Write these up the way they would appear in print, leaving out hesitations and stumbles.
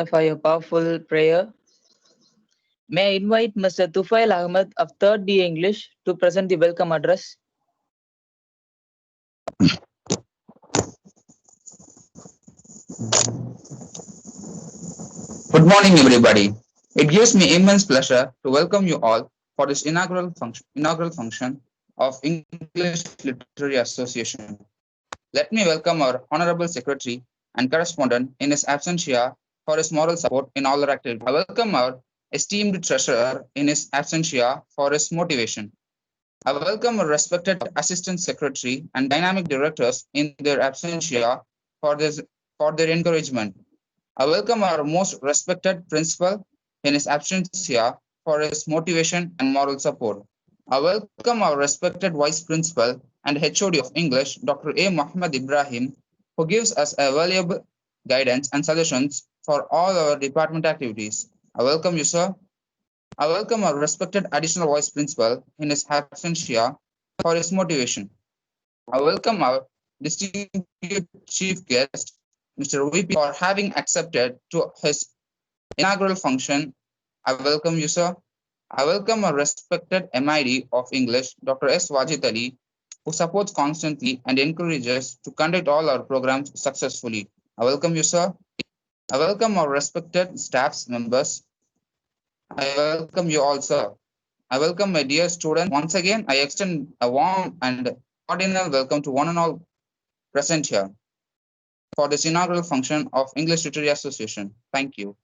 for your powerful prayer. May I invite Mr. Tufail Ahmed of 3rd B English to present the welcome address. Good morning, everybody. It gives me immense pleasure to welcome you all for this inaugural function of English Literary Association. Let me welcome our Honorable Secretary and Correspondent in his absentia for his moral support in all our activities. I welcome our esteemed Treasurer in his absentia for his motivation. I welcome our respected Assistant Secretary and Dynamic Directors in their absentia for their encouragement. I welcome our most respected Principal in his absentia for his motivation and moral support. I welcome our respected Vice Principal and HOD of English, Dr. A. Mohamed Ibrahim, who gives us a valuable guidance and suggestions for all our department activities. I welcome you, sir. I welcome our respected Additional Vice Principal in his absentia for his motivation. I welcome our distinguished Chief Guest, Mr. V.P, for having accepted to his inaugural function. I welcome you, sir. I welcome our respected MID of English, Dr. S. Wajid Ali, who supports constantly and encourages to conduct all our programs successfully. I welcome you, sir. I welcome our respected staff members. I welcome you all, sir. I welcome my dear students. Once again, I extend a warm and cordial welcome to one and all present here for this inaugural function of English Literary Association. Thank you.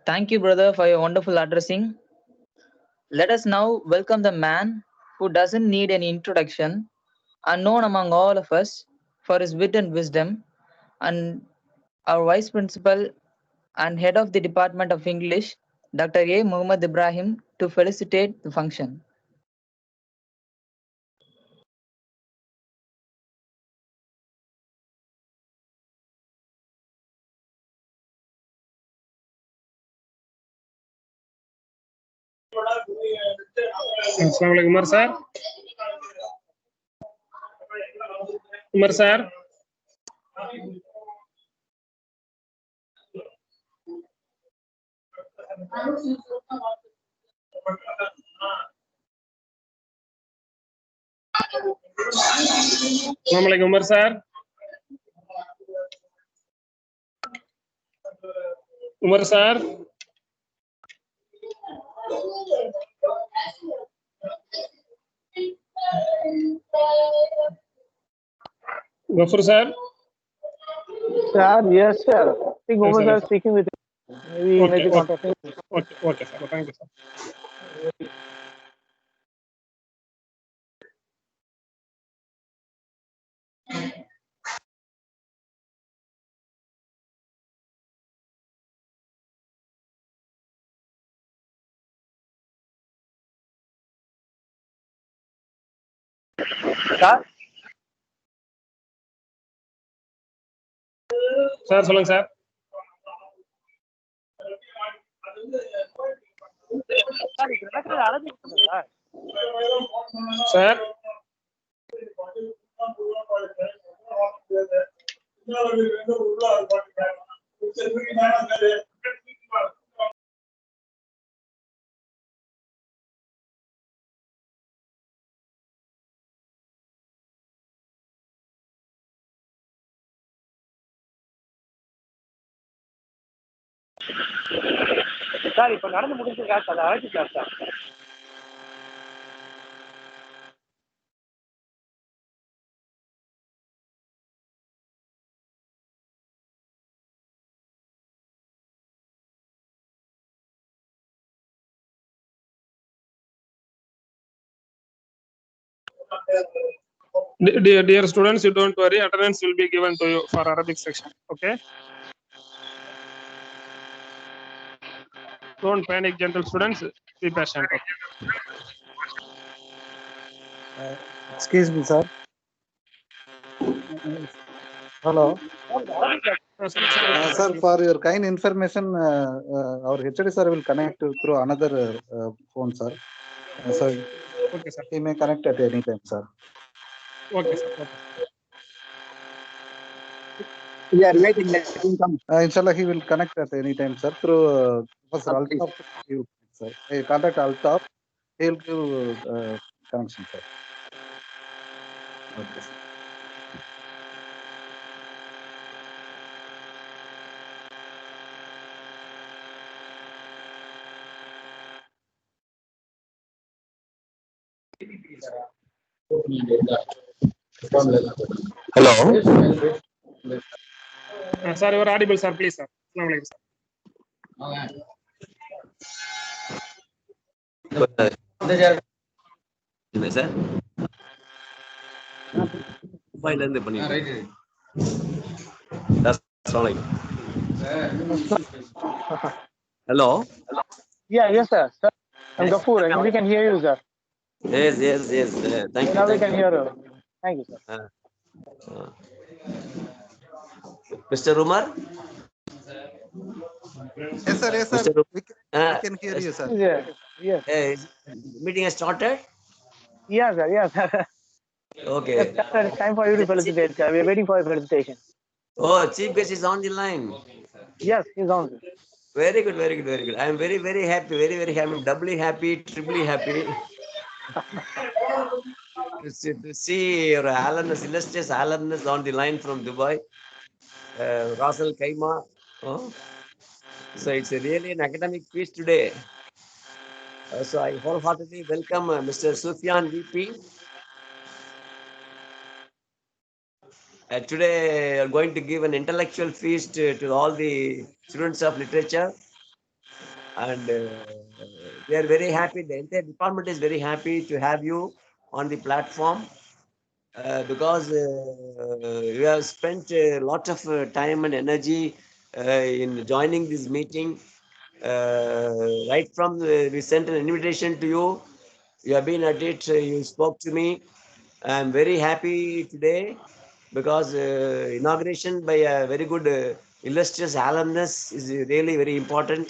Thank you, brother, for your wonderful addressing. Let us now welcome the man who doesn't need any introduction, unknown among all of us for his wit and wisdom, and our Vice Principal and Head of the Department of English, Dr. A. Mohamed Ibrahim, to felicitate the function. Assalamualaikum, Umar sir. Umar sir. Assalamualaikum, Umar sir. Umar sir. Gafur sir. Sir, yes, sir. I think Yes, Mohamed sir. sir speaking with you. Maybe contacting. Okay, sir. Thank you, sir. Sir, சொல்லுங்க sir. Sir sir இப்போ நடந்து முடிஞ்சிருக்கா sir அழைச்சிக்கலாம் sir. Dear students, you don't worry, attendance will be given to you for Arabic section. Okay, don't panic, gentle students, be patient. Excuse me, sir. Hello. Sir, for your kind information, our HOD sir will connect through another phone, sir. So Okay, sir. he may connect at any time, sir. Okay, sir. Okay. We are waiting. Let him come. Inshallah, he will connect at any time, sir. Through Professor Please. Altaf, he will connect, sir. Contact Altaf. He will give connection, sir. Okay. Hello. Sir, you are audible, sir. Please, sir. Assalamu alaikum, sir. இல்லை sir துபாயிலேருந்து பண்ணிட்டு hello Yeah, yes, sir. Sir, I'm Gafur, and we can hear you, sir. Yes yes yes thank you Now we can hear you. Thank you, sir. Mister Umar Yes, sir. Yes, sir. Mr. We can hear you, sir. Yes. Meeting has started. Yes, sir. Yes, sir. Okay. Yes, sir. It's time for you to felicitate, sir. We are waiting for your felicitation. Oh, chief guest is on the line. Yes, he's on. Very good, very good, very good. I am very, very happy, very, very happy, doubly happy, triply happy to see your alumnus, illustrious alumnus on the line from Dubai, Russell Khaimah. Oh. So it's really an academic feast today. So I wholeheartedly welcome Mr. SUFIYAN V.P. Today we are going to give an intellectual feast to all the students of literature. And we are very happy. The entire department is very happy to have you on the platform because you have spent a lot of time and energy in joining this meeting. Right from we sent an invitation to you. You have been at it. You spoke to me. I am very happy today because inauguration by a very good illustrious alumnus is really very important.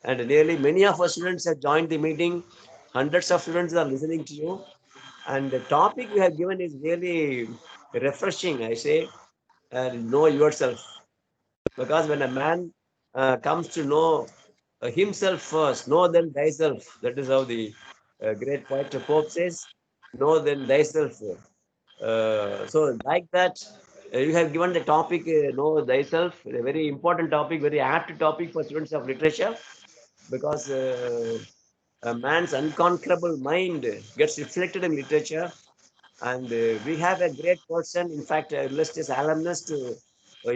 And really many of our students have joined the meeting. Hundreds of students are listening to you. And the topic you have given is really refreshing, I say, know yourself. Because when a man comes to know himself first, know then thyself. That is how the great poet Pope says, know then thyself. So like that, you have given the topic, know thyself, a very important topic, very apt topic for students of literature, because a man's unconquerable mind gets reflected in literature. And we have a great person, in fact, a illustrious alumnus to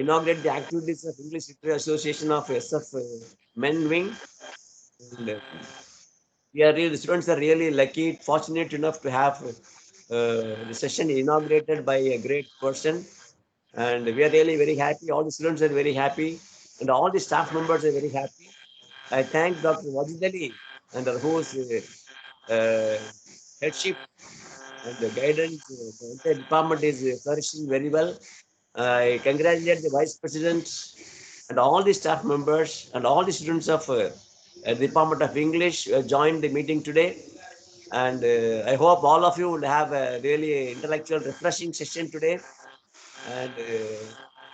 inaugurate the activities of English Literature Association of SF Men Wing. And the students are really lucky, fortunate enough to have the session inaugurated by a great person. And we are really very happy. All the students are very happy, and all the staff members are very happy. I thank Dr. Wajid Ali and whose headship and the guidance. The entire department is flourishing very well. I congratulate the vice president and all the staff members and all the students of the Department of English who have joined the meeting today. And I hope all of you will have a really intellectual, refreshing session today. And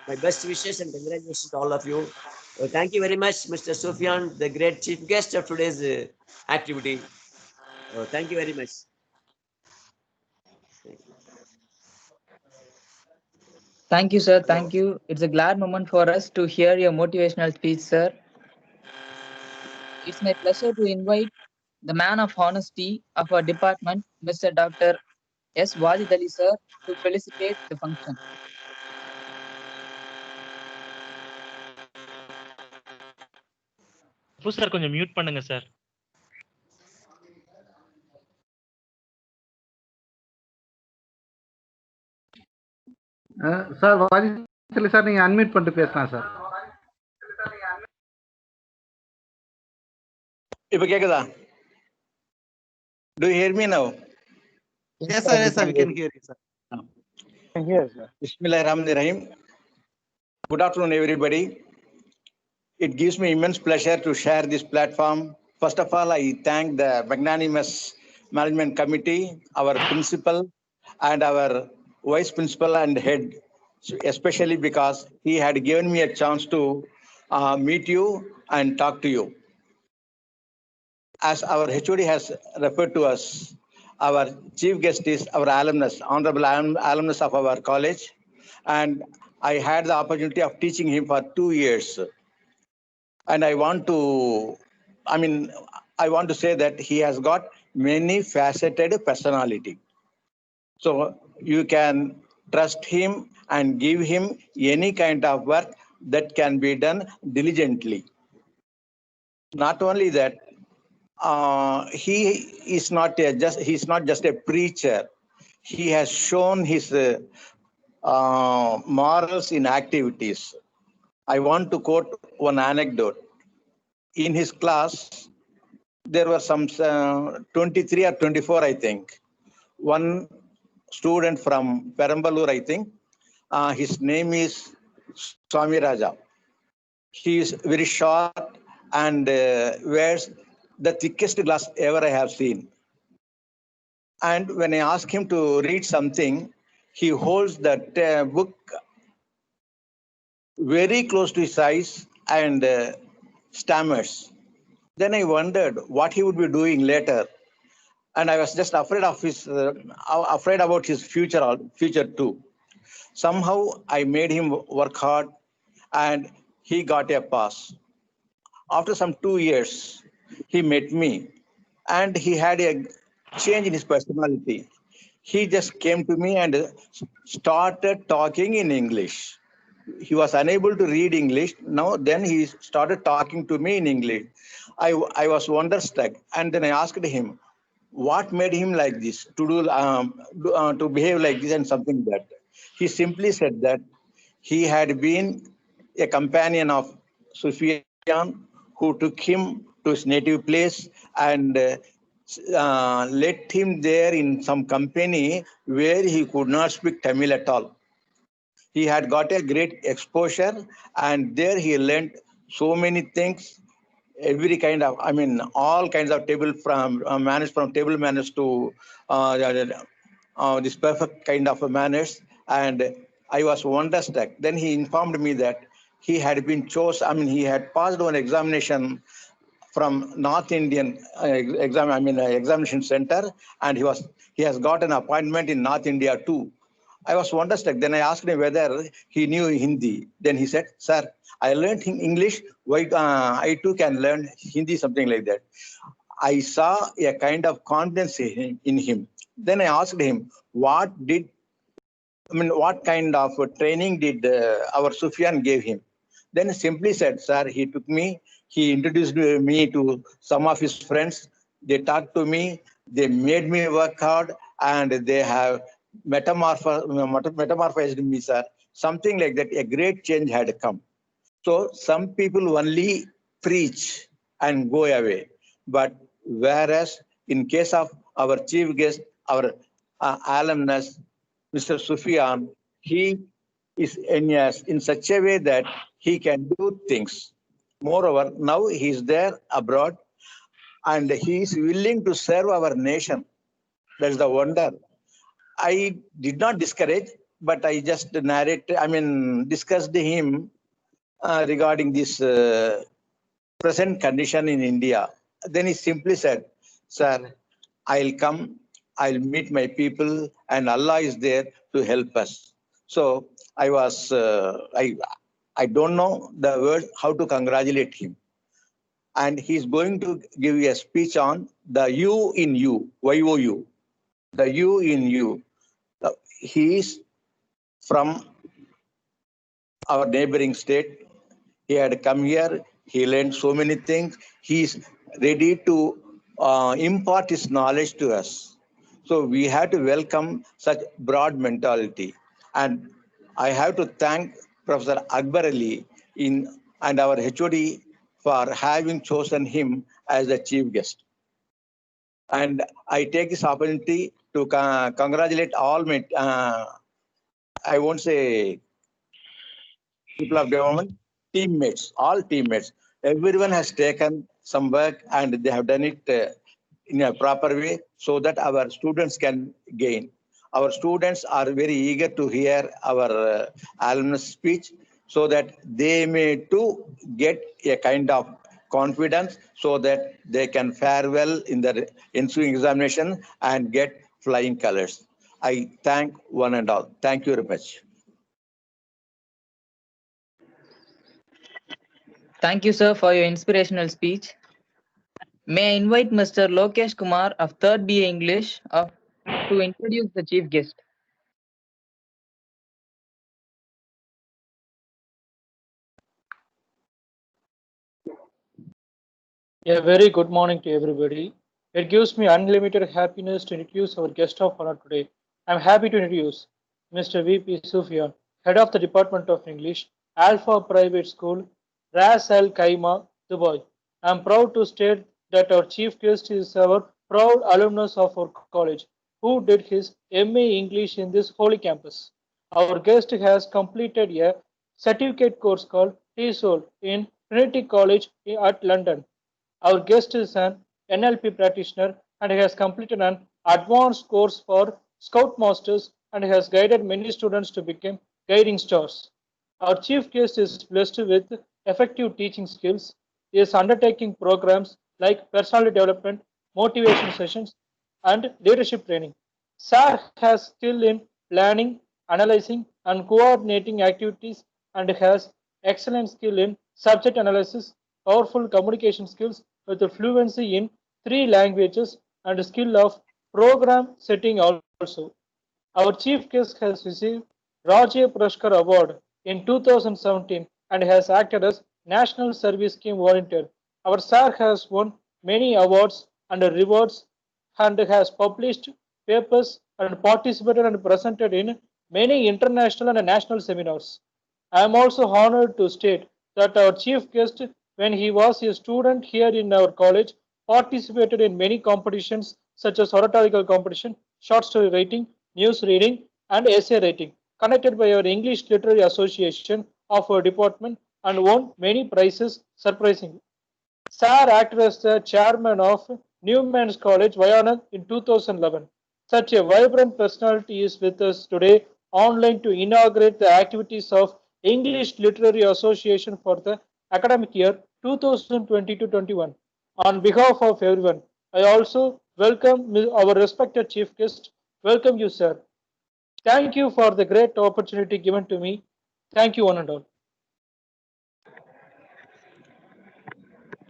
my best wishes and congratulations to all of you. Thank you very much, Mr. Sufyan, the great chief guest of today's activity. Thank you very much. Thank you, sir. Thank you. It's a glad moment for us to hear your motivational speech, sir. It's my pleasure to invite the man of honesty of our department, Mr. Dr. S. Wajid Ali, sir, to felicitate the function. Sir கொஞ்சம் mute பண்ணுங்க sir. Sir Wajid sir நீங்க unmute பண்ணிட்டு பேசலாம் sir. இப்ப கேக்குதா? Do you hear me now? Yes, sir. Yes, sir. We can hear you, sir. Yes, sir. Bismillahirrahmanirrahim. Good afternoon, everybody. It gives me immense pleasure to share this platform. First of all, I thank the magnanimous management committee, our principal, and our vice principal and head especially because he had given me a chance to meet you and talk to you. As our HOD has referred to us, our chief guest is our alumnus, honorable alumnus of our college. And I had the opportunity of teaching him for 2 years. And I want to say that he has got many faceted personality. So you can trust him and give him any kind of work that can be done diligently. Not only that, he's not just a preacher. He has shown his morals in activities. I want to quote one anecdote. In his class, there were some 23 or 24, I think. One student from Perambalur, I think. His name is Swami Raja. He is very short and wears the thickest glass ever I have seen. And when I ask him to read something, he holds that book very close to his eyes and stammers. Then I wondered what he would be doing later, and I was just afraid about his future too. Somehow I made him work hard, and he got a pass. After some 2 years, he met me, and he had a change in his personality. He just came to me and started talking in English. He was unable to read English. Now, then he started talking to me in English. I was wonderstruck, and then I asked him, what made him like this, to behave like this and something like that. He simply said that he had been a companion of Sufiyan, who took him to his native place and let him there in some company where he could not speak Tamil at all. He had got a great exposure, and there he learned so many things, every kind of, all kinds of table from manners, from table manners to this perfect kind of manners. And I was wonderstruck. Then he informed me that he had been chosen, he had passed one examination from North Indian examination center, and he has got an appointment in North India too. I was wonderstruck. Then I asked him whether he knew Hindi. Then he said, "Sir, I learned English. Why I too can learn Hindi," something like that. I saw a kind of confidence in him. Then I asked him, what kind of training did our Sufyan gave him? Then he simply said, "Sir, he introduced me to some of his friends. They talked to me, they made me work hard, and they have metamorphosed me, sir." Something like that. A great change had come. So some people only preach and go away. But whereas in case of our chief guest, our alumnus, Mr. Sufyan, he is in such a way that he can do things. Moreover, now he is there abroad and he is willing to serve our nation. That's the wonder. I did not discourage, but I just discussed him regarding this present condition in India. Then he simply said, "Sir, I'll come, I'll meet my people, and Allah is there to help us." So I don't know the word how to congratulate him. And he's going to give you a speech on the you in you, YOU, the you in you. He is from our neighboring state. He had come here. He learned so many things. He is ready to impart his knowledge to us. So we have to welcome such broad mentality. And I have to thank Professor Akbar Ali and our HOD for having chosen him as the chief guest. And I take this opportunity to congratulate all my, I won't say people of government, teammates, all teammates. Everyone has taken some work and they have done it in a proper way so that our students can gain. Our students are very eager to hear our alumnus speech so that they may too get a kind of confidence so that they can fare well in the ensuing examination and get flying colors. I thank one and all. Thank you very much. Thank you, sir, for your inspirational speech. May I invite Mr. Lokesh Kumar of 3rd BA English to introduce the chief guest. A very good morning to everybody. It gives me unlimited happiness to introduce our guest of honor today. I'm happy to introduce Mr. V.P. Sufyan, Head of the Department of English, Alpha Private School, Ras Al Khaimah, Dubai. I'm proud to state that our chief guest is our proud alumnus of our college, who did his MA English in this holy campus. Our guest has completed a certificate course called TESOL in Trinity College at London. Our guest is an NLP practitioner and has completed an advanced course for Scoutmasters and has guided many students to become guiding stars. Our chief guest is blessed with effective teaching skills. He is undertaking programs like personality development, motivation sessions, and leadership training. SAR has skill in planning, analyzing, and coordinating activities and has excellent skill in subject analysis, powerful communication skills with a fluency in 3 languages and a skill of program setting also. Our chief guest has received Rajya Puraskar Award in 2017 and has acted as National Service Scheme Volunteer. Our sir has won many awards and rewards and has published papers and participated and presented in many international and national seminars. I am also honored to state that our chief guest, when he was a student here in our college, participated in many competitions such as oratorical competition, short story writing, news reading, and essay writing, conducted by our English Literary Association of our department and won many prizes surprisingly. Sir acted as the chairman of Newman's College, Vayanad in 2011. Such a vibrant personality is with us today online to inaugurate the activities of English Literary Association for the academic year 2020-21. On behalf of everyone, I also welcome our respected chief guest. Welcome you, sir. Thank you for the great opportunity given to me. Thank you, one and all.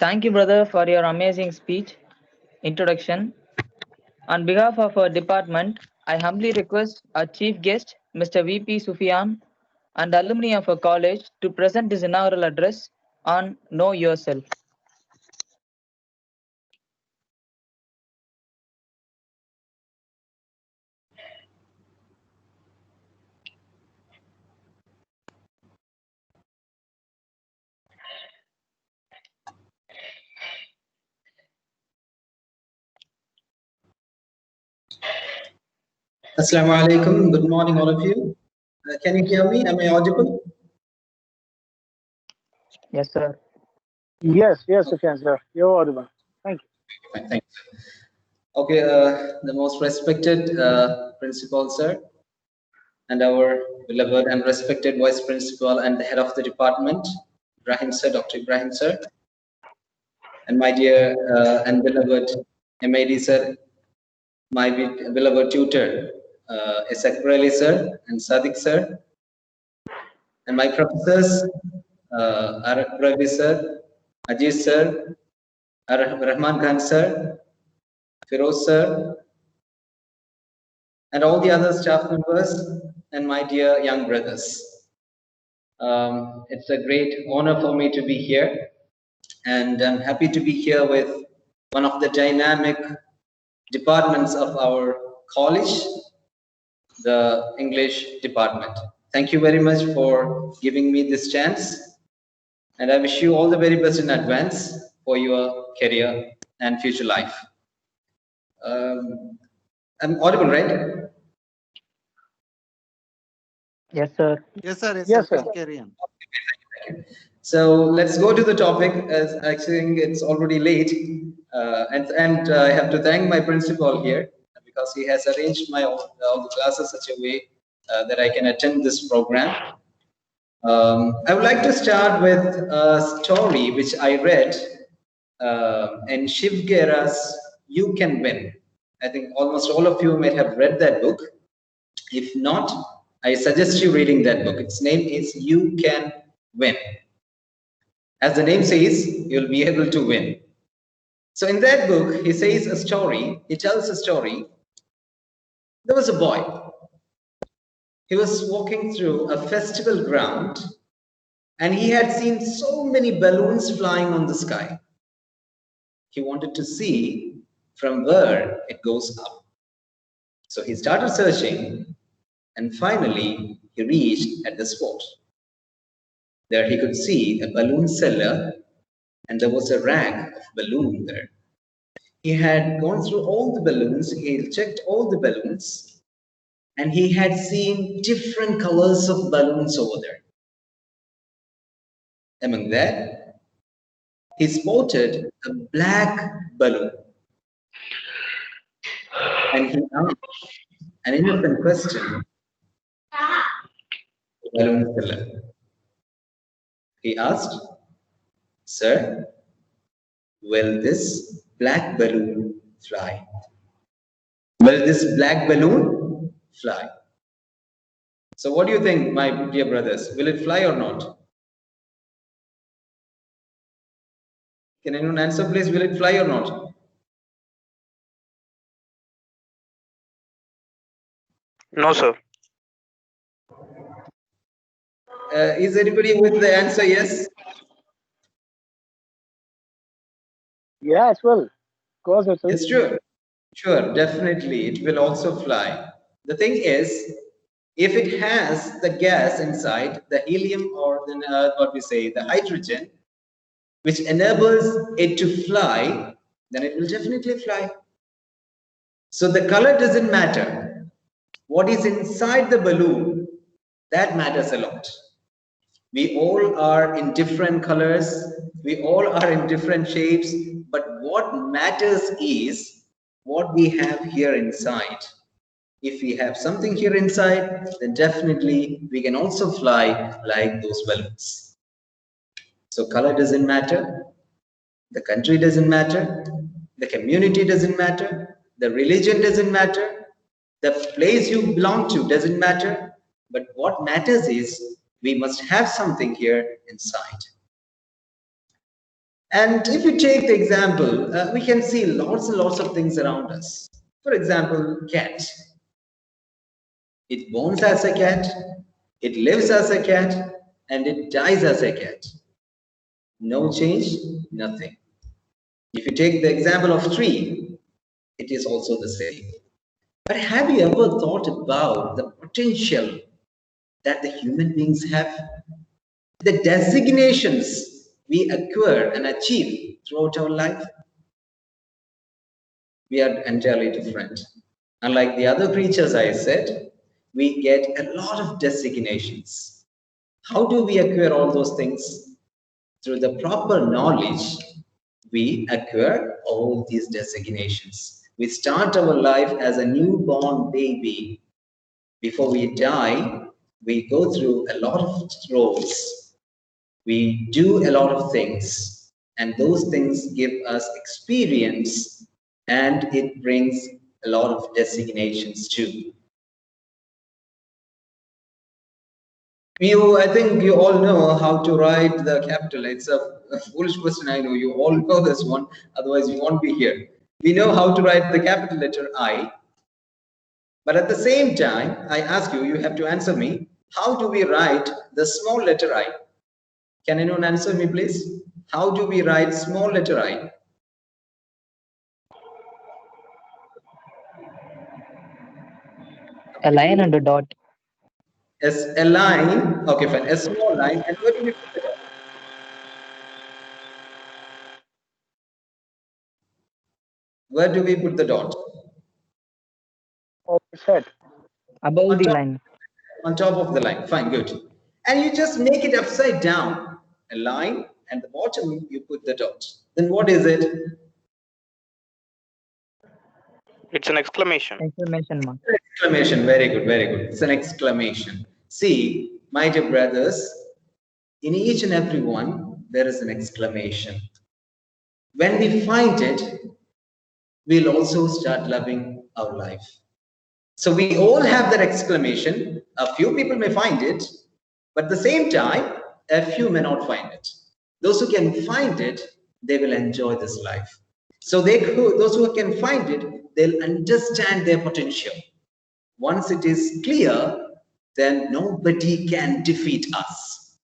Thank you, brother, for your amazing speech, introduction. On behalf of our department, I humbly request our chief guest, Mr. V.P. Sufyan, and alumni of our college to present his inaugural address on Know Yourself. Assalamu alaikum. Good morning, all of you. Can you hear me? Am I audible? Yes, sir. Yes, you can, sir. You're audible. Thank you. Fine, thank you. Okay, the most respected principal, sir, and our beloved and respected vice principal and the head of the department, Ibrahim sir, Dr. Ibrahim sir, and my dear and beloved MAD sir, my beloved tutor, Isak Kureli sir and Sadiq sir, and my professors, Arif Ravi sir, Ajiz sir, Rahman Khan sir, Firoz sir, and all the other staff members, and my dear young brothers. It's a great honor for me to be here, and I'm happy to be here with one of the dynamic departments of our college, the English department. Thank you very much for giving me this chance, and I wish you all the very best in advance for your career and future life. I'm audible, right? Yes, sir. Yes, sir. Yes, sir. Please carry on. So let's go to the topic, as I think it's already late, and I have to thank my principal here because he has arranged my all the classes such a way that I can attend this program. I would like to start with a story which I read in Shiv Gera's You Can Win. I think almost all of you may have read that book. If not, I suggest you reading that book. Its name is You Can Win. As the name says, you'll be able to win. So in that book, he says a story, he tells a story. There was a boy. He was walking through a festival ground and he had seen so many balloons flying on the sky. He wanted to see from where it goes up. So he started searching and finally he reached at the spot. There he could see a balloon seller and there was a rack of balloon there. He had gone through all the balloons, he checked all the balloons, and he had seen different colors of balloons over there. Among that, he spotted a black balloon. And he asked an innocent question to the balloon seller. He asked, "Sir, will this black balloon fly? Will this black balloon fly?" So what do you think, my dear brothers? Will it fly or not? Can anyone answer, please? Will it fly or not? No, sir. Is anybody with the answer yes? Yeah, as well. Of course, it will. Yes, sure. Sure, definitely. It will also fly. The thing is, if it has the gas inside, the helium or what we say, the hydrogen, which enables it to fly, then it will definitely fly. So the color doesn't matter. What is inside the balloon, that matters a lot. We all are in different colors, we all are in different shapes, but what matters is what we have here inside. If we have something here inside, then definitely we can also fly like those balloons. So color doesn't matter, the country doesn't matter, the community doesn't matter, the religion doesn't matter, the place you belong to doesn't matter, but what matters is we must have something here inside. And if you take the example, we can see lots and lots of things around us. For example, cat. It borns as a cat, it lives as a cat, and it dies as a cat. No change, nothing. If you take the example of tree, it is also the same. But have you ever thought about the potential that the human beings have? The designations we acquire and achieve throughout our life? We are entirely different. Unlike the other creatures I said, we get a lot of designations. How do we acquire all those things? Through the proper knowledge, we acquire all these designations. We start our life as a newborn baby. Before we die, we go through a lot of roles. We do a lot of things, and those things give us experience, and it brings a lot of designations too. I think you all know how to write the capital. It's a foolish question, I know. You all know this one, otherwise you won't be here. We know how to write the capital letter I, but at the same time, I ask you, you have to answer me, how do we write the small letter I? Can anyone answer me, please? How do we write small letter I? A line and a dot. As a line, okay, fine, a small line, and where do we put the dot? Where do we put the dot? Set. Above the line. On top of the line, fine, good. And you just make it upside down, a line, and the bottom you put the dot. Then what is it? It's an exclamation. Exclamation mark. Exclamation. Very good. Very good. It's an exclamation. See, my dear brothers, in each and every one, there is an exclamation. When we find it, we'll also start loving our life. So we all have that exclamation. A few people may find it, but at the same time, a few may not find it. Those who can find it, they will enjoy this life. So those who can find it, they'll understand their potential. Once it is clear, then nobody can defeat us.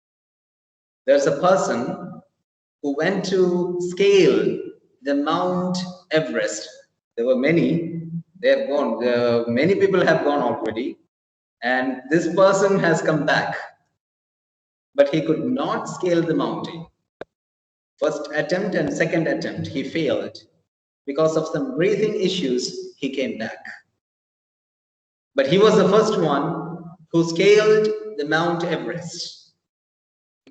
There's a person who went to scale the Mount Everest. There were many, they have gone, many people have gone already, and this person has come back, but he could not scale the mountain. First attempt and second attempt, he failed. Because of some breathing issues, he came back. But he was the first one who scaled the Mount Everest.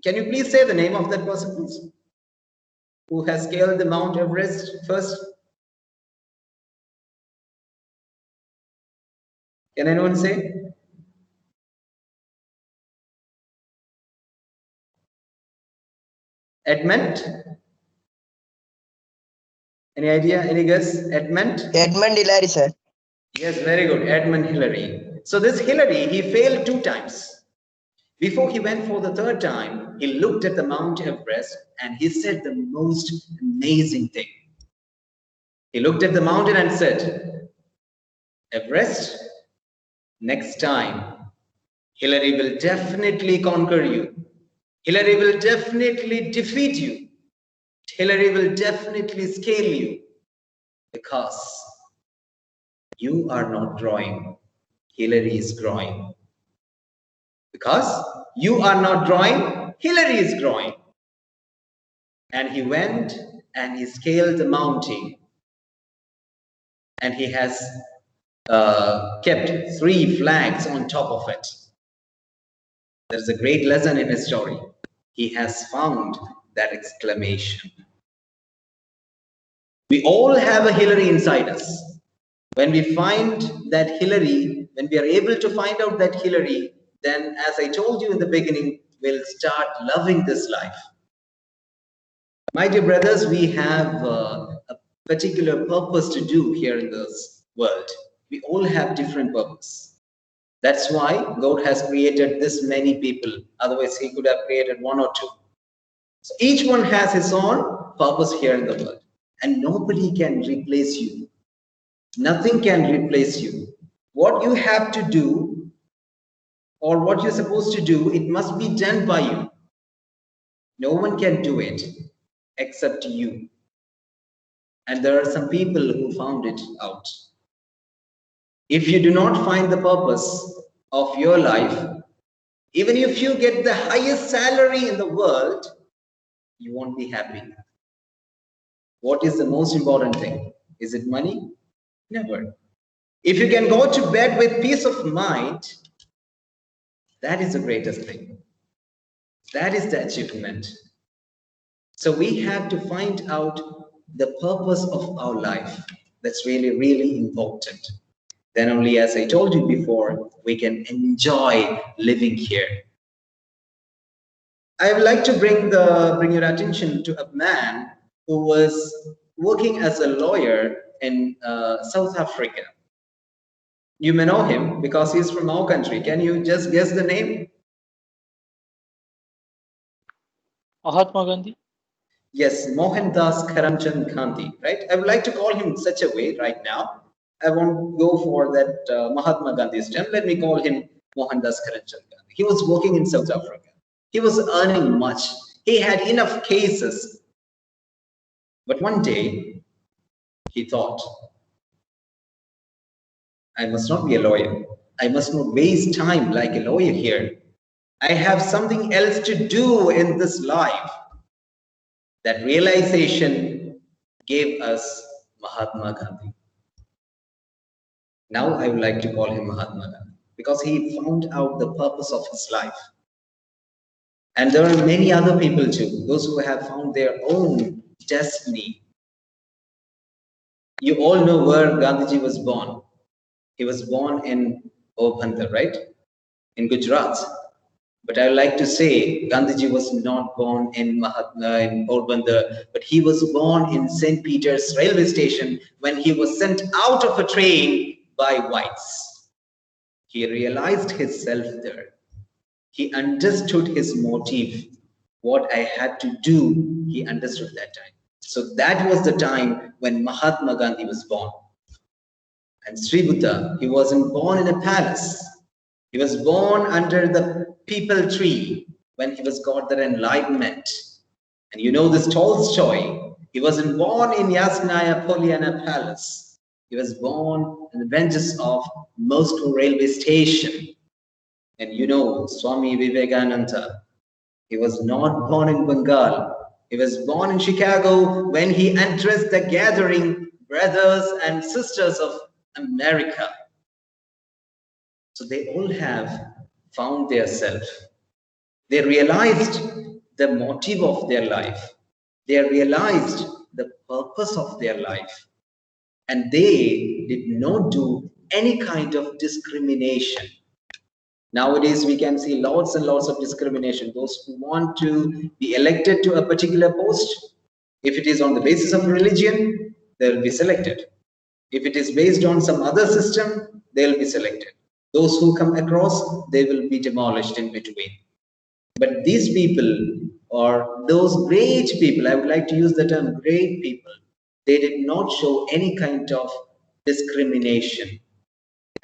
Can you please say the name of that person, please? Who has scaled the Mount Everest first? Can anyone say? Edmund? Any idea? Any guess? Edmund? Edmund Hillary, sir. Yes, very good. Edmund Hillary. So this Hillary, he failed 2 times. Before he went for the 3rd time, he looked at the Mount Everest and he said the most amazing thing. He looked at the mountain and said, Everest, next time, Hillary will definitely conquer you. Hillary will definitely defeat you. Hillary will definitely scale you because you are not drawing. Hillary is growing. Because you are not drawing, Hillary is growing. And he went and he scaled the mountain. And he has kept 3 flags on top of it. There's a great lesson in his story. He has found that exclamation. We all have a Hillary inside us. When we find that Hillary, when we are able to find out that Hillary, then as I told you in the beginning, we'll start loving this life. My dear brothers, we have a particular purpose to do here in this world. We all have different purpose. That's why God has created this many people. Otherwise, he could have created 1 or 2. So each one has his own purpose here in the world. And nobody can replace you. Nothing can replace you. What you have to do, or what you're supposed to do, it must be done by you. No one can do it except you. And there are some people who found it out. If you do not find the purpose of your life, even if you get the highest salary in the world, you won't be happy. What is the most important thing? Is it money? Never. If you can go to bed with peace of mind, that is the greatest thing. That is the achievement. So we have to find out the purpose of our life. That's really, really important. Then only, as I told you before, we can enjoy living here. I would like to bring your attention to a man who was working as a lawyer in South Africa. You may know him because he's from our country. Can you just guess the name? Mahatma Gandhi? Yes, Mohandas Karamchand Gandhi, right? I would like to call him such a way right now. I won't go for that Mahatma Gandhi's term. Let me call him Mohandas Karamchand Gandhi. He was working in South Africa. He was earning much. He had enough cases. But one day, he thought, I must not be a lawyer. I must not waste time like a lawyer here. I have something else to do in this life. That realization gave us Mahatma Gandhi. Now I would like to call him Mahatma Gandhi because he found out the purpose of his life. And there are many other people too, those who have found their own destiny. You all know where Gandhiji was born. He was born in Porbandar, right? In Gujarat. But I like to say Gandhiji was not born in Porbandar, but he was born in St. Peter's railway station when he was sent out of a train by whites. He realized himself there. He understood his motive. What I had to do, he understood that time. So that was the time when Mahatma Gandhi was born. And Sri Buddha, he wasn't born in a palace. He was born under the peepal tree when he was got their enlightenment. And you know this Tolstoy, he wasn't born in Yasnaya Polyana Palace. He was born on the benches of Moscow railway station. And you know Swami Vivekananda, he was not born in Bengal. He was born in Chicago when he addressed the gathering brothers and sisters of America. So they all have found their self. They realized the motive of their life. They realized the purpose of their life. And they did not do any kind of discrimination. Nowadays, we can see lots and lots of discrimination. Those who want to be elected to a particular post, if it is on the basis of religion, they will be selected. If it is based on some other system, they will be selected. Those who come across, they will be demolished in between. But these people, or those great people, I would like to use the term great people, they did not show any kind of discrimination.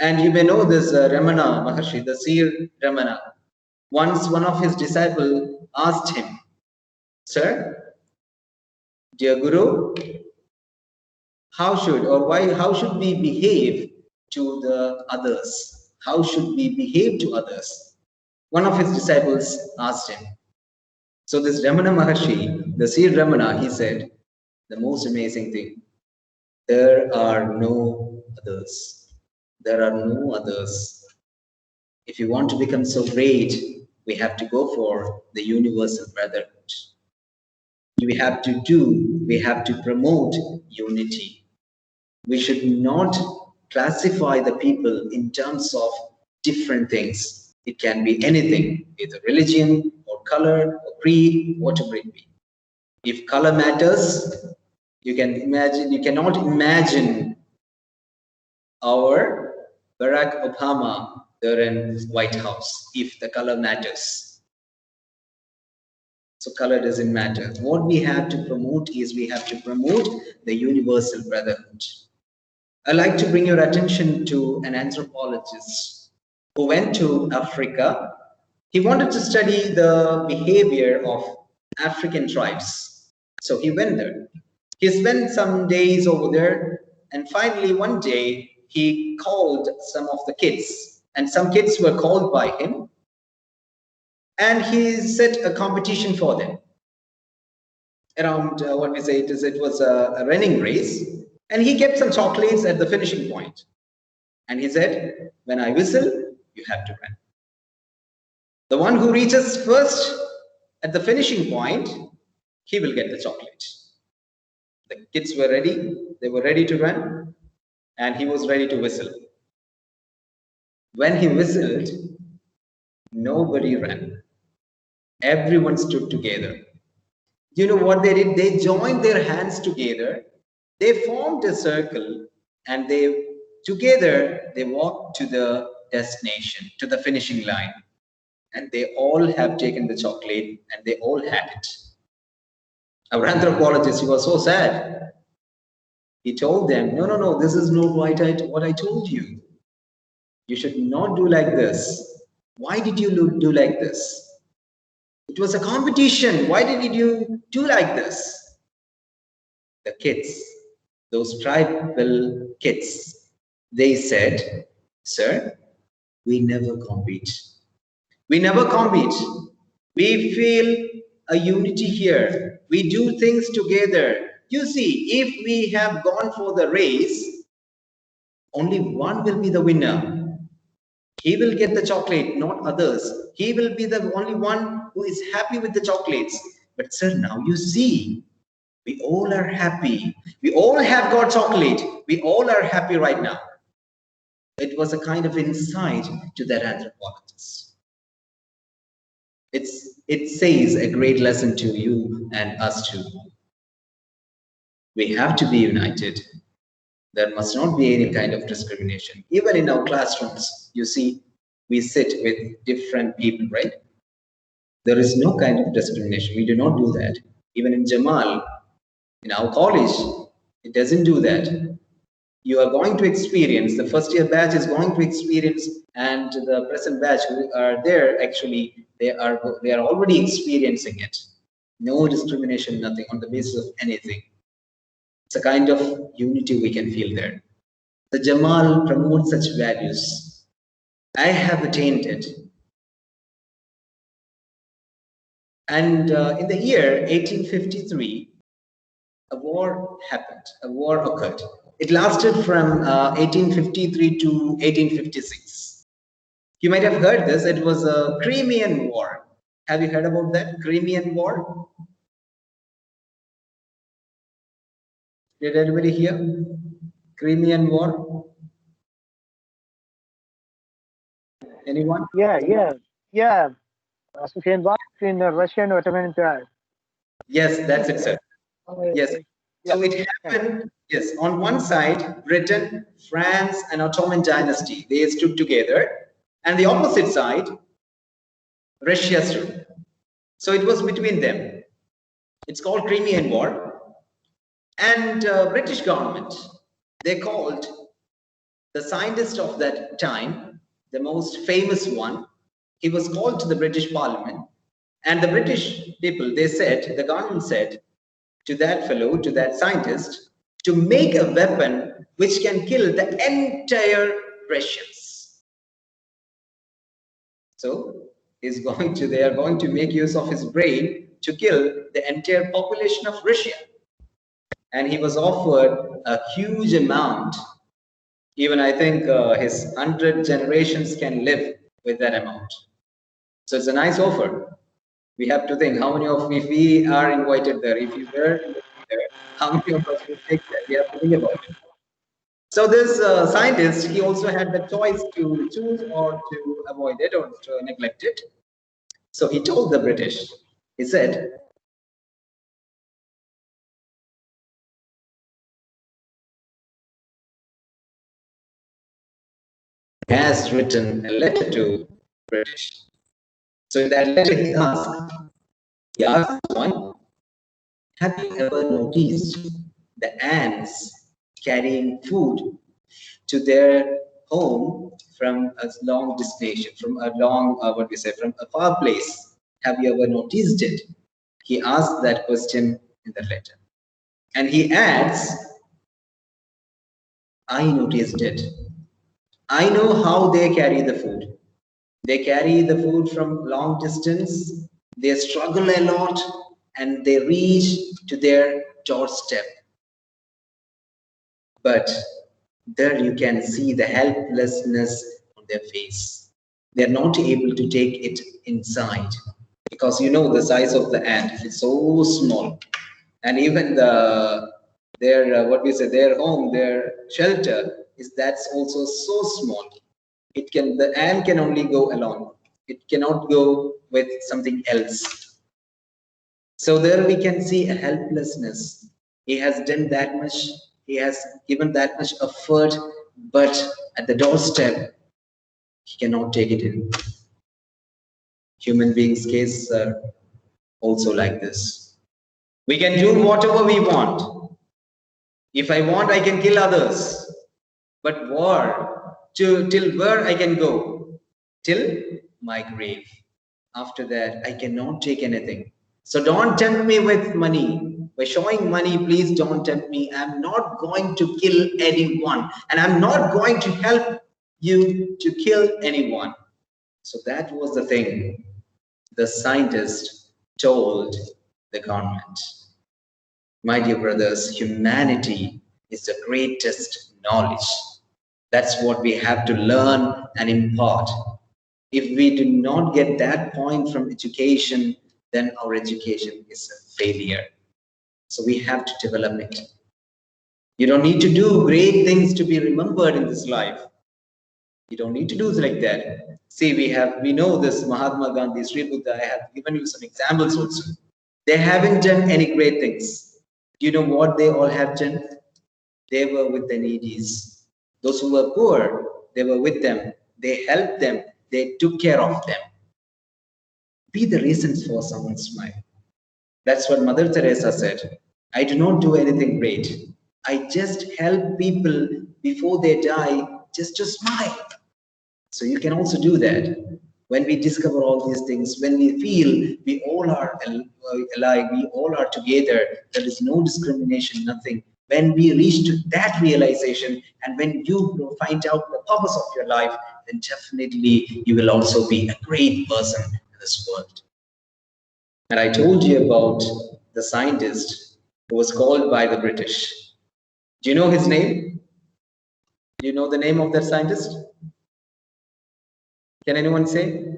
And you may know this Ramana Maharshi, the seer Ramana. Once one of his disciples asked him, "Sir, dear Guru, how should we behave to the others? How should we behave to others?" One of his disciples asked him. So this Ramana Maharshi, the seer Ramana, he said, the most amazing thing, there are no others. There are no others. If you want to become so great, we have to go for the universal brotherhood. We have to promote unity. We should not classify the people in terms of different things. It can be anything, either religion or color or creed, whatever it be. If color matters, you cannot imagine our Barack Obama there in White House if the color matters. So color doesn't matter. What we have to promote is we have to promote the universal brotherhood. I'd like to bring your attention to an anthropologist who went to Africa. He wanted to study the behavior of African tribes. So he went there. He spent some days over there, and finally one day he called some of the kids, and some kids were called by him, and he set a competition for them around it was a running race, and he kept some chocolates at the finishing point, and he said, "When I whistle, you have to run. The one who reaches first at the finishing point, he will get the chocolate." The kids were ready. They were ready to run, and he was ready to whistle. When he whistled, nobody ran. Everyone stood together. You know what they did? They joined their hands together. They formed a circle, and together they walked to the destination, to the finishing line. And they all have taken the chocolate, and they all had it. Our anthropologist, he was so sad. He told them, no, this is not what I told you. You should not do like this. Why did you do like this? It was a competition. Why did you do like this? The kids, those tribal kids, they said, "Sir, we never compete. We never compete. We feel a unity here. We do things together. You see, if we have gone for the race, only one will be the winner. He will get the chocolate, not others. He will be the only one who is happy with the chocolates. But sir, now you see, We all are happy. We all have got chocolate. We all are happy right now. It was a kind of insight to that anthropologist. It says a great lesson to you and us too. We have to be united. There must not be any kind of discrimination. Even in our classrooms, you see, we sit with different people, right? There is no kind of discrimination. We do not do that. Even in Jamal, in our college, it doesn't do that. You are going to experience, the first year batch is going to experience, and the present batch who are there, actually, they are already experiencing it. No discrimination, nothing on the basis of anything. It's a kind of unity we can feel there. The Jamal promotes such values. I have attained it. And in the year 1853, a war happened, a war occurred. It lasted from 1853 to 1856. You might have heard this, it was a Crimean War. Have you heard about that, Crimean War? Did anybody hear? Crimean War? Anyone? Yeah. SUFIYAN war between the Russia and Ottoman Empire. Yes, that's it, sir. Yes. So it happened, yes, on one side, Britain, France, and Ottoman dynasty, they stood together. And the opposite side, Russia stood. So it was between them. It's called Crimean War. And British government, they called the scientist of that time, the most famous one, he was called to the British Parliament. And the British people, they said, the government said to that fellow, to that scientist, to make a weapon which can kill the entire Russians. So they are going to make use of his brain to kill the entire population of Russia. And he was offered a huge amount. Even I think his 100 generations can live with that amount. So it's a nice offer. We have to think how many of, if we are invited there, if you were there, how many of us would take that? We have to think about it. So this scientist, he also had the choice to choose or to avoid it or to neglect it. So he told the British, he said, he has written a letter to British. So in that letter he asked one, have you ever noticed the ants carrying food to their home from a long destination, from a long, from a far place? Have you ever noticed it? He asked that question in the letter. And he adds, I noticed it. I know how they carry the food. They carry the food from long distance. They struggle a lot and they reach to their doorstep. But there you can see the helplessness on their face. They're not able to take it inside because you know the size of the ant is so small, and even their home, their shelter that's also so small. The ant can only go alone. It cannot go with something else. So there we can see a helplessness. He has done that much. He has given that much effort, but at the doorstep, he cannot take it in. Human beings' case are also like this. We can do whatever we want. If I want, I can kill others. But till where I can go? Till my grave. After that, I cannot take anything. So don't tempt me with money. By showing money, please don't tempt me. I'm not going to kill anyone. And I'm not going to help you to kill anyone. So that was the thing the scientist told the government. My dear brothers, humanity is the greatest knowledge. That's what we have to learn and impart. If we do not get that point from education, then our education is a failure. So we have to develop it. You don't need to do great things to be remembered in this life. You don't need to do like that. See, we know this Mahatma Gandhi, Sri Buddha. I have given you some examples also. They haven't done any great things. Do you know what they all have done? They were with the needies. Those who were poor, they were with them. They helped them. They took care of them. Be the reasons for someone's smile. That's what Mother Teresa said. I do not do anything great. I just help people before they die just to smile. So you can also do that. When we discover all these things, when we feel we all are alive, we all are together, there is no discrimination, nothing. When we reach to that realization, and when you find out the purpose of your life, then definitely you will also be a great person in this world. And I told you about the scientist who was called by the British. Do you know his name? Do you know the name of that scientist? Can anyone say?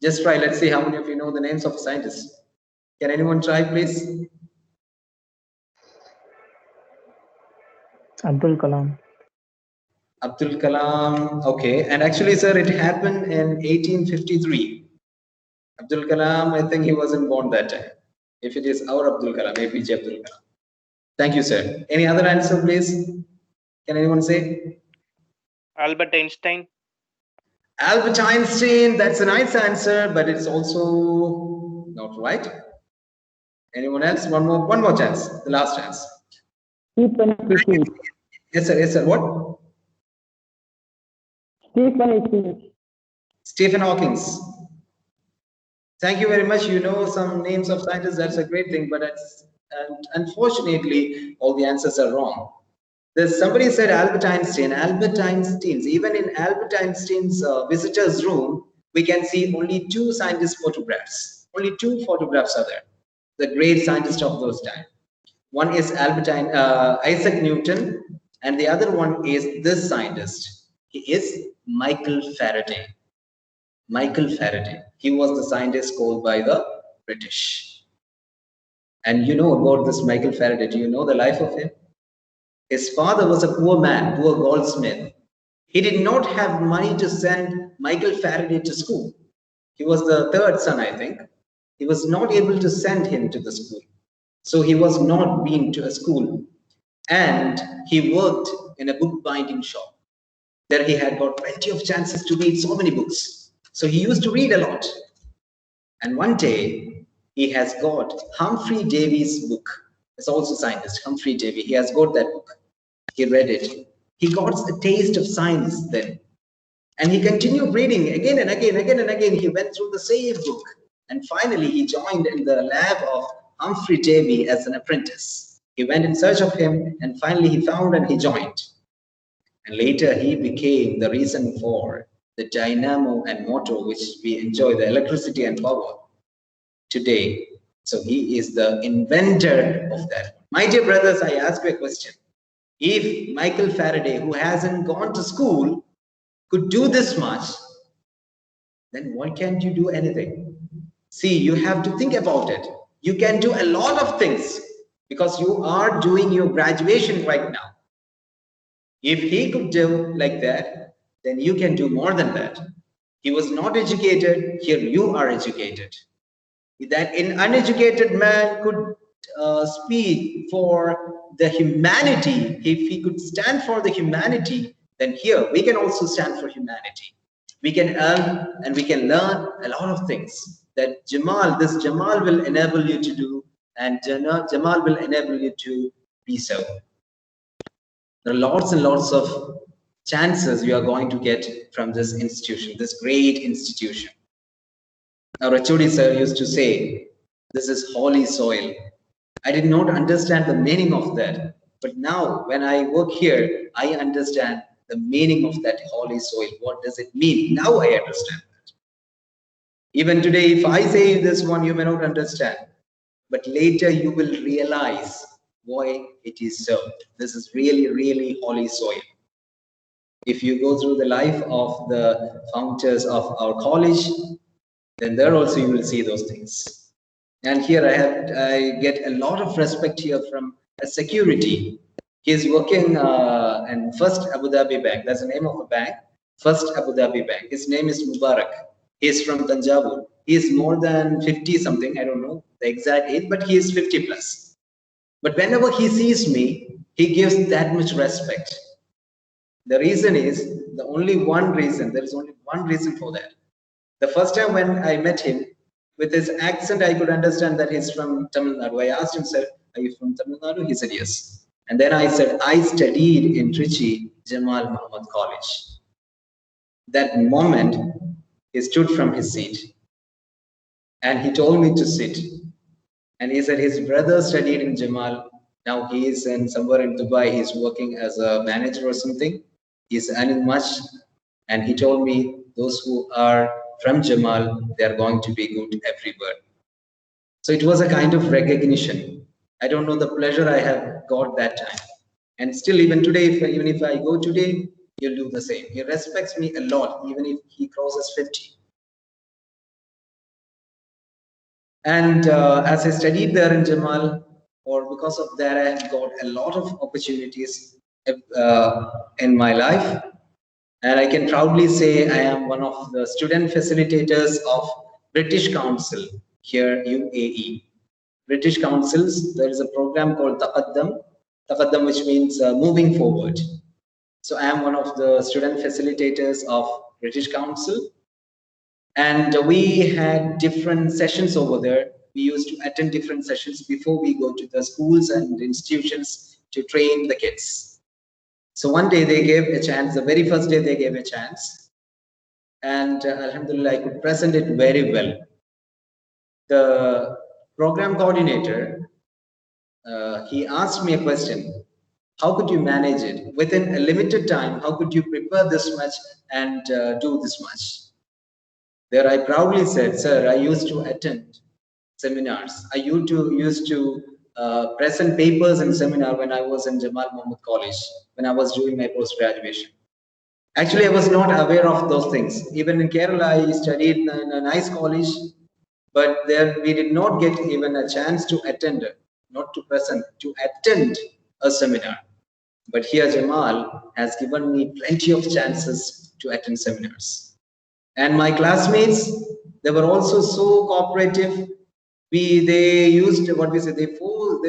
Just try. Let's see how many of you know the names of scientists. Can anyone try, please? Abdul Kalam. Abdul Kalam. Okay. And actually, sir, it happened in 1853. Abdul Kalam, I think he wasn't born that time. If it is our Abdul Kalam, APJ Abdul Kalam. Thank you, sir. Any other answer, please? Can anyone say? Albert Einstein. Albert Einstein, that's a nice answer, but it's also not right. Anyone else? One more chance. The last chance. Stephen Hawking. Yes, sir. Yes, sir. What? Stephen Hawking. Stephen Hawking. Thank you very much. You know some names of scientists. That's a great thing, but unfortunately, all the answers are wrong. There's somebody said Albert Einstein. Albert Einstein's, even in Albert Einstein's visitor's room, we can see only two scientist photographs. Only two photographs are there. The great scientist of those times. One is Isaac Newton, and the other one is this scientist. He is Michael Faraday. Michael Faraday. He was the scientist called by the British. And you know about this Michael Faraday. Do you know the life of him? His father was a poor man, poor goldsmith. He did not have money to send Michael Faraday to school. He was the third son, I think. He was not able to send him to the school. So he was not been to a school. And he worked in a book binding shop. There he had got plenty of chances to read so many books. So he used to read a lot. And one day he has got Humphrey Davy's book. It's also scientist, Humphrey Davy. He has got that book. He read it. He got a taste of science then. And he continued reading again and again, again and again. He went through the same book. And finally, he joined in the lab of Humphrey Davy as an apprentice. He went in search of him, and finally he found and he joined. And later he became the reason for the dynamo and motor which we enjoy, the electricity and power today. So he is the inventor of that. My dear brothers, I ask you a question. If Michael Faraday, who hasn't gone to school, could do this much, then why can't you do anything? See, you have to think about it. You can do a lot of things because you are doing your graduation right now. If he could do like that, then you can do more than that. He was not educated, here you are educated. That an uneducated man could speak for the humanity, if he could stand for the humanity, then here we can also stand for humanity. We can earn and we can learn a lot of things that this Jamal will enable you to do, and Jamal will enable you to be so. There are lots and lots of chances you are going to get from this institution, this great institution. Now, HOD sir used to say, this is holy soil. I did not understand the meaning of that. But now, when I work here, I understand the meaning of that holy soil. What does it mean? Now I understand that. Even today, if I say this one, you may not understand. But later you will realize why it is so. This is really, really holy soil. If you go through the life of the founders of our college, then there also you will see those things. And here I get a lot of respect here from a security. He's working in First Abu Dhabi Bank. That's the name of a bank. First Abu Dhabi Bank. His name is Mubarak. He's from Tanjavur. He is more than 50 something. I don't know the exact age, but he is 50 plus. But whenever he sees me, he gives that much respect. The reason is there is only one reason for that. The first time when I met him, with his accent, I could understand that he's from Tamil Nadu. I asked him, sir, are you from Tamil Nadu? He said, yes. And then I said, I studied in Trichy, Jamal Mohamed College. That moment, he stood from his seat and he told me to sit. And he said his brother studied in Jamal. Now he is somewhere in Dubai. He's working as a manager or something. He's earning much. And he told me those who are from Jamal, they are going to be good everywhere. So it was a kind of recognition. I don't know the pleasure I have got that time. And still, even today, even if I go today, he'll do the same. He respects me a lot, even if he crosses 50. And as I studied there in Jamal, or because of that, I have got a lot of opportunities in my life. And I can proudly say I am one of the student facilitators of British Council here, UAE. British Councils, there is a program called Taqaddam, which means moving forward. So I am one of the student facilitators of British Council. And we had different sessions over there. We used to attend different sessions before we go to the schools and institutions to train the kids. So one day they gave a chance, the very first day they gave a chance. And Alhamdulillah, I could present it very well. The program coordinator, he asked me a question. How could you manage it? Within a limited time, how could you prepare this much and do this much? There I proudly said, sir, I used to attend seminars. I used to present papers in seminar when I was in Jamal Mohamed College, when I was doing my post-graduation. Actually, I was not aware of those things. Even in Kerala, I studied in a nice college, but there we did not get even a chance to attend, not to present, to attend a seminar. But here Jamal has given me plenty of chances to attend seminars. And my classmates, they were also so cooperative. They used what we say, they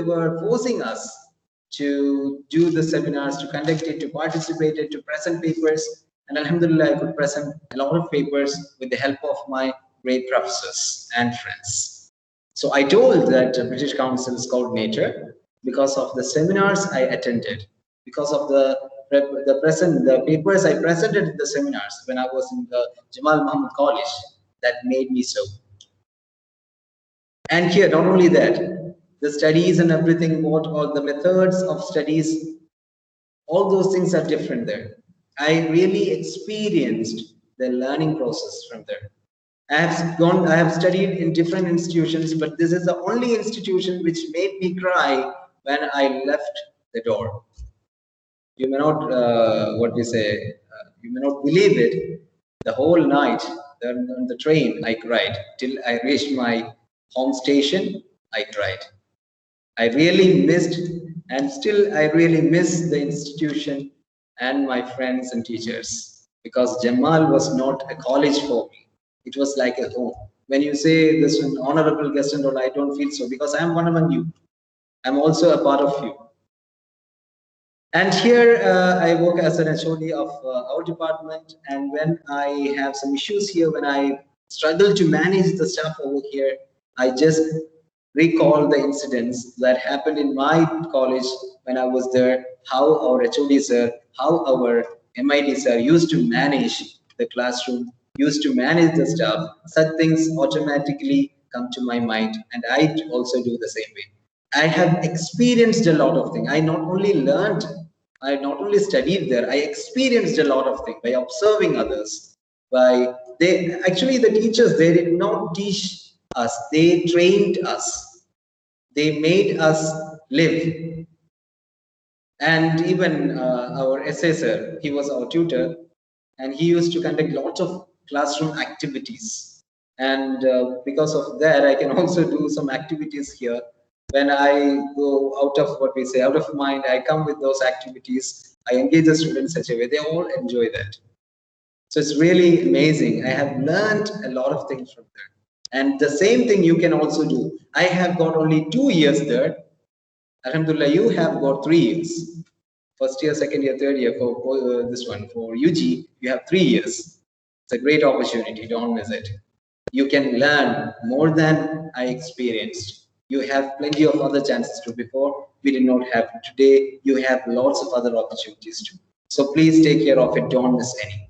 were forcing us to do the seminars, to conduct it, to participate it, to present papers. And Alhamdulillah, I could present a lot of papers with the help of my great professors and friends. So I told that British Council's coordinator, because of the seminars I attended, because of the papers I presented in the seminars when I was in the Jamal Mohamed College, that made me so. And here, not only that, the studies and everything, all the methods of studies, all those things are different there. I really experienced the learning process from there. I have studied in different institutions, but this is the only institution which made me cry when I left the door. You may not, you may not believe it. The whole night on the train, I cried. Till I reached my home station, I cried. I really missed, and still I really miss the institution and my friends and teachers, because Jamal was not a college for me. It was like a home. When you say this an honorable guest and all, I don't feel so, because I am one among you. I'm also a part of you. And here I work as an HOD of our department. And when I have some issues here, when I struggle to manage the staff over here, I just recall the incidents that happened in my college when I was there, how our HOD sir, how our MIT sir used to manage the classroom, used to manage the staff. Such things automatically come to my mind, and I also do the same way. I have experienced a lot of things. I not only studied there, I experienced a lot of things by observing others. Actually, the teachers, they did not teach us, they trained us. They made us live. And even our assessor, he was our tutor, and he used to conduct lots of classroom activities. And because of that, I can also do some activities here. When I go out of what we say, out of mind, I come with those activities. I engage the students such a way, they all enjoy that. So it's really amazing. I have learned a lot of things from there. And the same thing you can also do. I have got only 2 years there. Alhamdulillah, you have got 3 years. First year, second year, third year for this one. For UG, you have 3 years. It's a great opportunity. Don't miss it. You can learn more than I experienced. You have plenty of other chances to before. We did not have today. You have lots of other opportunities too. So please take care of it. Don't miss any.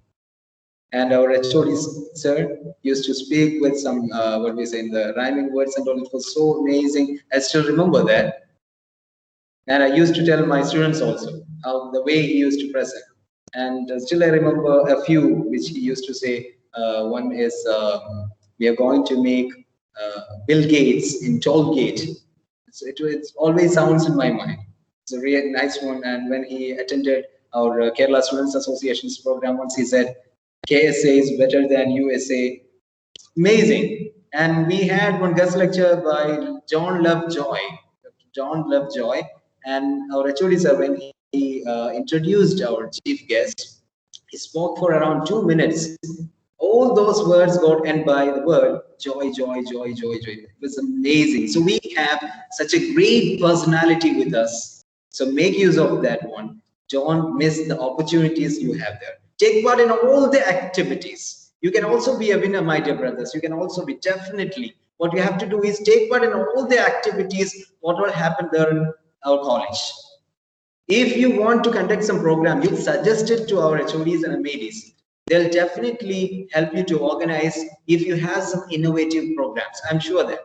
And our HOD sir used to speak with some what we say in the rhyming words and all. It was so amazing. I still remember that. And I used to tell my students also how the way he used to present. And still I remember a few which he used to say. One is we are going to make Bill Gates in toll gate. So it always sounds in my mind. It's a really nice one. And when he attended our Kerala Students Association's program once, he said, KSA is better than USA. Amazing. And we had one guest lecture by John Lovejoy. John Lovejoy. And our HOD sir, when he introduced our chief guest, he spoke for around 2 minutes. All those words got end by the word joy, joy, joy, joy, joy. It was amazing. So we have such a great personality with us. So make use of that one. Don't miss the opportunities you have there. Take part in all the activities. You can also be a winner, my dear brothers. You can also be definitely. What you have to do is take part in all the activities, what will happen there in our college. If you want to conduct some program, you suggest it to our HODs and MADs. They'll definitely help you to organize if you have some innovative programs. I'm sure that.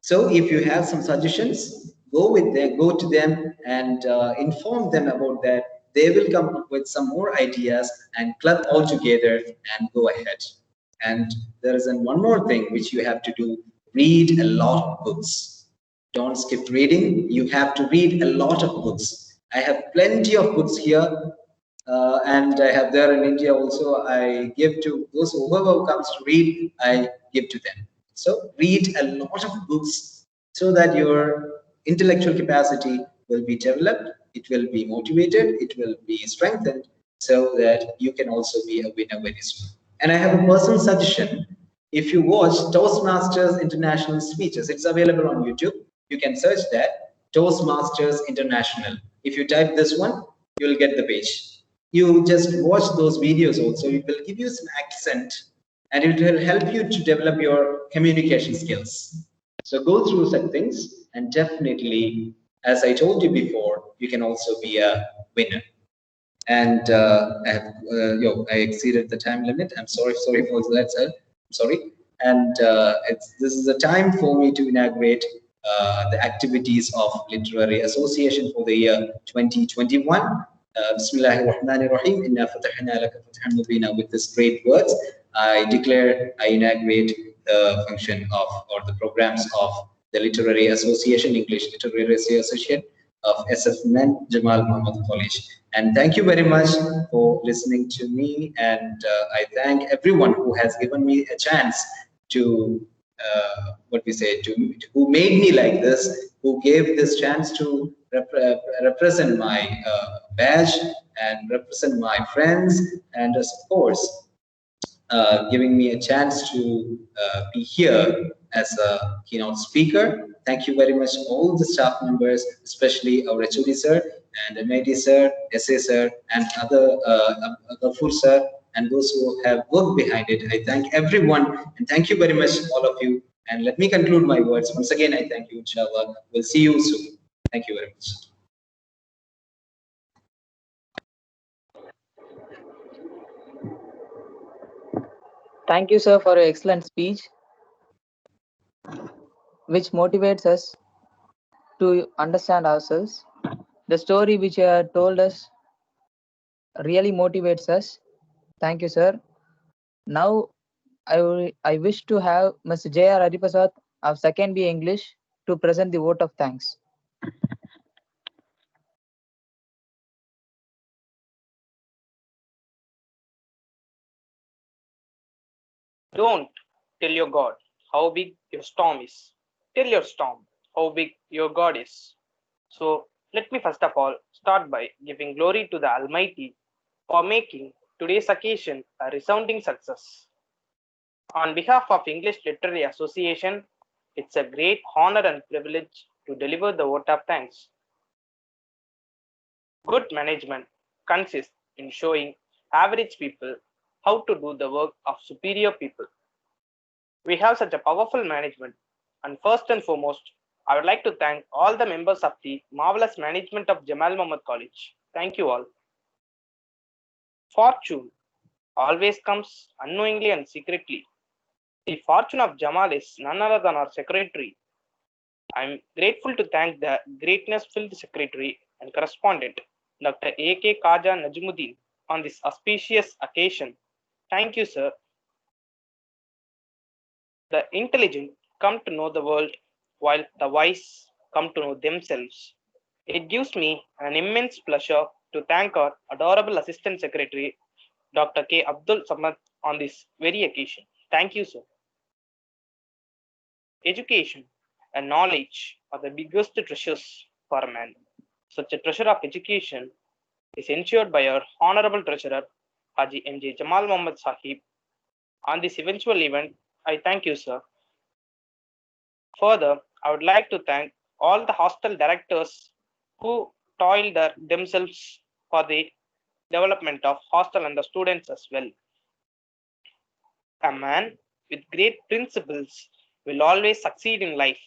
So if you have some suggestions, go to them and inform them about that. They will come up with some more ideas and club all together and go ahead. And there is one more thing which you have to do: read a lot of books. Don't skip reading. You have to read a lot of books. I have plenty of books here, and I have there in India also. I give to those whoever comes to read, I give to them. So read a lot of books so that your intellectual capacity will be developed, it will be motivated, it will be strengthened, so that you can also be a winner very soon. And I have a personal suggestion. If you watch Toastmasters International Speeches, it's available on YouTube. You can search that, Toastmasters International. If you type this one, you will get the page. You just watch those videos also. It will give you some accent and it will help you to develop your communication skills. So go through such things and definitely, as I told you before, you can also be a winner. And I exceeded the time limit. I'm sorry for that, sir. I'm sorry. And this is a time for me to inaugurate the activities of Literary Association for the year 2021. Bismillahir Rahmanir Rahim. Inna fatahna laka fathan mubina. With these great words, I inaugurate the function of, or the programs of, the Literary Association, English Literary Association of SFMN Jamal Mohamed College. And thank you very much for listening to me. And I thank everyone who has given me a chance to, who made me like this, who gave this chance to represent my badge and represent my friends, and of course, giving me a chance to be here as a keynote speaker. Thank you very much, all the staff members, especially our HOD sir and MAD sir, SA sir, and other Gafur sir, and those who have worked behind it. I thank everyone, and thank you very much, all of you. And let me conclude my words. Once again, I thank you, inshallah. We'll see you soon. Thank you very much. Thank you, sir, for your excellent speech, which motivates us to understand ourselves. The story which you have told us really motivates us. Thank you, sir. Now, I wish to have Mr. J.R. Hariprasad of 2nd B English to present the vote of thanks. Don't. Tell your God how big your storm is. Tell your storm how big your God is. So let me first of all start by giving glory to the Almighty for making today's occasion a resounding success. On behalf of English Literary Association, it's a great honor and privilege to deliver the vote of thanks. Good management consists in showing average people how to do the work of superior people. We have such a powerful management, and first and foremost, I would like to thank all the members of the marvelous management of Jamal Mohamed College. Thank you all. Fortune always comes unknowingly and secretly. The fortune of Jamal is none other than our secretary. I'm grateful to thank the greatness-filled secretary and correspondent, Dr. A.K. Khaja Najmuddin, on this auspicious occasion. Thank you, sir. The intelligent come to know the world, while the wise come to know themselves. It gives me an immense pleasure to thank our adorable Assistant Secretary, Dr. K. Abdul Samad, on this very occasion. Thank you, sir. Education and knowledge are the biggest treasures for a man. Such a treasure of education is ensured by our Honorable Treasurer, Haji M.J. Jamal Muhammad Sahib. On this eventual event, I thank you, sir. Further, I would like to thank all the hostel directors who toiled themselves for the development of hostel and the students as well. A man with great principles will always succeed in life.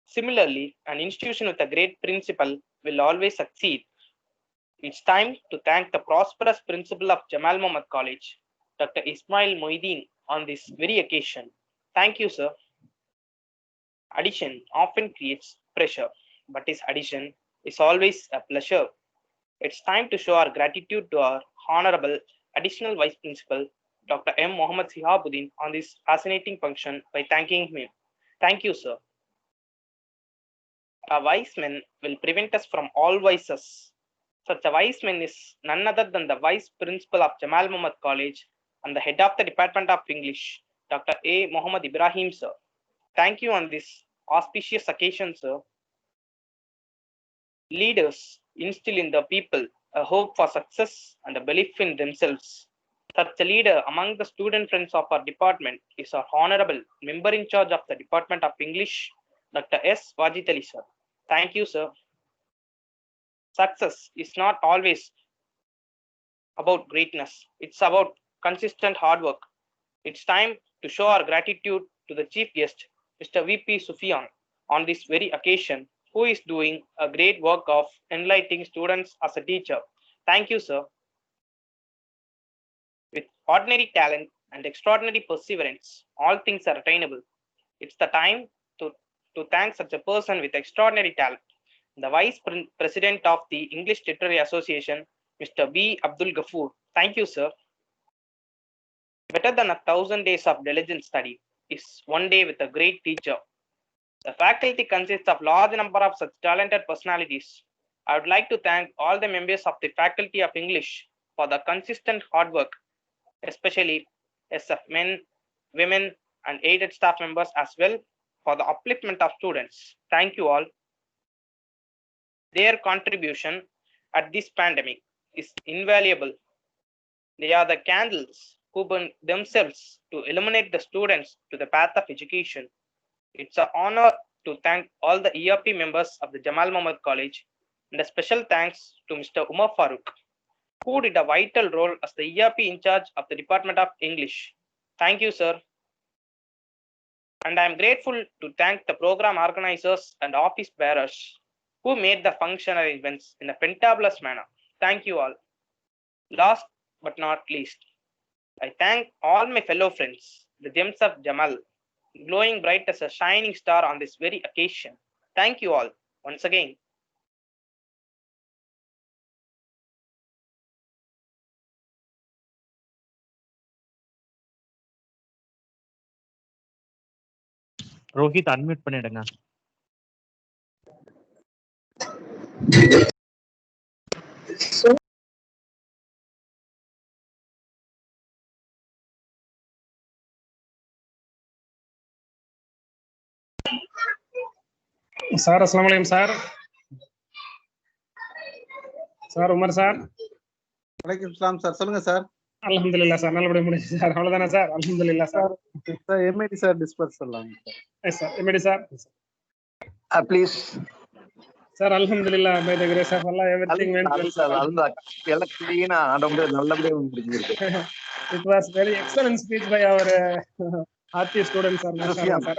Similarly, an institution with a great principle will always succeed. It's time to thank the prosperous principal of Jamal Mohamed College, Dr. Ismail Moideen, on this very occasion. Thank you, sir. Addition often creates pressure, but his addition is always a pleasure. It's time to show our gratitude to our Honorable Additional Vice Principal, Dr. M. Mohamed Sihabuddin, on this fascinating function by thanking him. Thank you, sir. A wise man will prevent us from all vices. Such a wise man is none other than the Vice Principal of Jamal Mohamed College and the Head of the Department of English, Dr. A. Mohamed Ibrahim, sir. Thank you on this auspicious occasion, sir. Leaders instill in the people a hope for success and a belief in themselves. Such a leader among the student friends of our department is our Honorable Member in charge of the Department of English, Dr. S. Wajid Ali, sir. Thank you, sir. Success is not always about greatness. It's about consistent hard work. It's time to show our gratitude to the chief guest, Mr. V.P. SUFIYAN, on this very occasion, who is doing a great work of enlightening students as a teacher. Thank you, sir. With ordinary talent and extraordinary perseverance, all things are attainable. It's the time to thank such a person with extraordinary talent, the Vice President of the English Literary Association, Mr. B. Abdul Ghafoor. Thank you, sir. Better than 1,000 days of diligent study is one day with a great teacher. The faculty consists of large number of such talented personalities. I would like to thank all the members of the Faculty of English for the consistent hard work, especially SF men, women, and aided staff members as well for the upliftment of students. Thank you all. Their contribution at this pandemic is invaluable. They are the candles who burn themselves to illuminate the students to the path of education. It's an honor to thank all the ERP members of the Jamal Mohamed College, and a special thanks to Mr. Umar Farooq, who did a vital role as the ERP in charge of the Department of English. Thank you, sir. And I am grateful to thank the program organizers and office bearers who made the function arrangements in a fantabulous manner. Thank you all. Last but not least, I thank all my fellow friends, the gems of Jamal, glowing bright as a shining star on this very occasion. Thank you all once again. Rohit unmute பண்ணிடுங்க. Sir அஸ்ஸலாமு அலைக்கும் sir. Sir Umar sir. வலைக்கம் சலாம் sir, சொல்லுங்க sir. அல்ஹம்துலில்லாஹ் sir, நல்லபடியா முடிஞ்சு sir. அவ்வளவுதானே சார்? அல்ஹம்துலில்லாஹ் sir. Sir MIT sir disperse சொல்லலாம் sir. Yes sir, MD sir. Please sir அல்ஹம்துலில்லாஹ், by the grace of Allah everything went well sir. எல்லாம் கிளீனா நல்லபடியா முடிஞ்சிருக்கு. It was very excellent speech by our RT students, sir. Mashallah, sir.